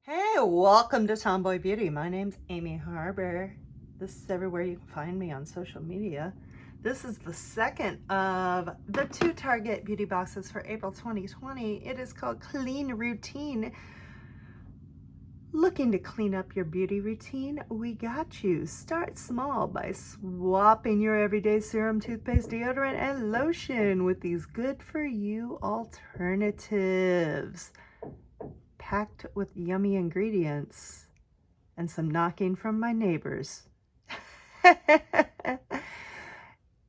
Hey, welcome to Tomboy Beauty. My name's Amy Harber. This is everywhere you can find me on social media. This is the second of the 2 Target beauty boxes for April 2020. It is called Clean Routine. Looking to clean up your beauty routine? We got you. Start small by swapping your everyday serum, toothpaste, deodorant, and lotion with these good for you alternatives. Packed with yummy ingredients and some knocking from my neighbors.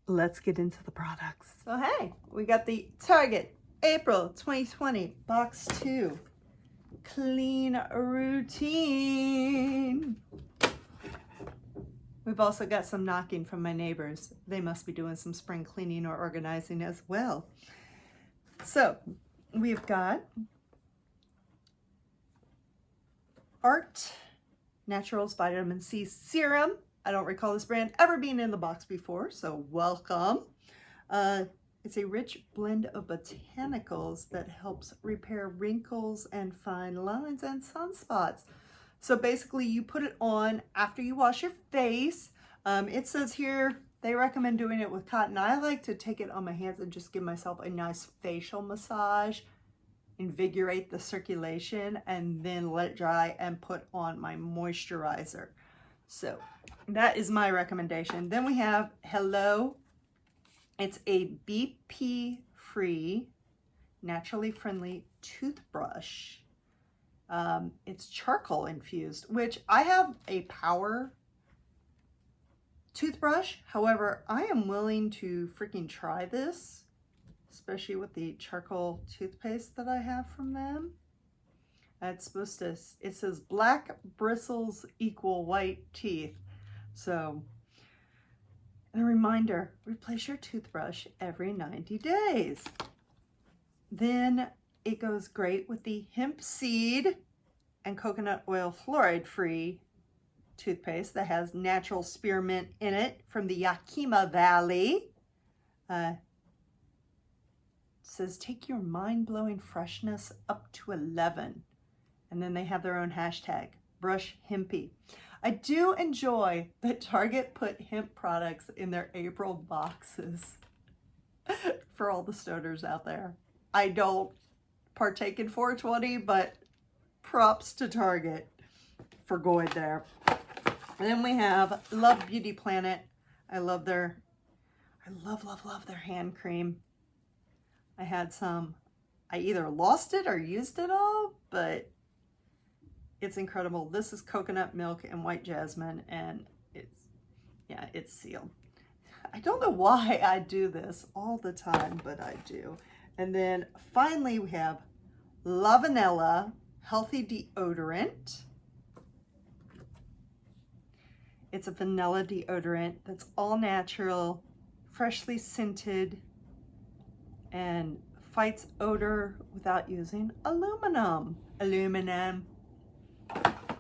Let's get into the products. So hey, we got the Target April 2020 box 2 Clean Routine. We've also got some knocking from my neighbors. They must be doing some spring cleaning or organizing as well. So we've got artnaturals Vitamin C Serum. I don't recall this brand ever being in the box before, so welcome. It's a rich blend of botanicals that helps repair wrinkles and fine lines and sunspots. So basically you put it on after you wash your face. It says here they recommend doing it with cotton. I like to take it on my hands and just give myself a nice facial massage, invigorate the circulation, and then let it dry and put on my moisturizer. So that is my recommendation. Then we have Hello. It's a BP free, naturally friendly toothbrush. It's charcoal infused, which I have a power toothbrush. However, I am willing to freaking try this, especially with the charcoal toothpaste that I have from them. It's supposed to, it says black bristles equal white teeth. So, and a reminder, replace your toothbrush every 90 days. Then it goes great with the hemp seed and coconut oil fluoride free toothpaste that has natural spearmint in it from the Yakima Valley. Says take your mind-blowing freshness up to 11, and then they have their own hashtag, brush hempy. I do enjoy that Target put hemp products in their April boxes for all the stoners out there. I don't partake in 420, but props to Target for going there. And then we have Love Beauty Planet. I love their hand cream. I had some, I either lost it or used it all, but it's incredible. This is coconut milk and white jasmine, and it's sealed. I don't know why I do this all the time, but I do. And then finally we have Lavanila Healthy Deodorant. It's a vanilla deodorant that's all natural, freshly scented, and fights odor without using aluminum.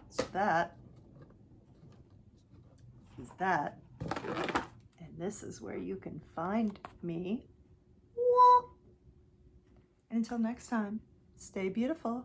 So that is that. And this is where you can find me. Until next time, stay beautiful.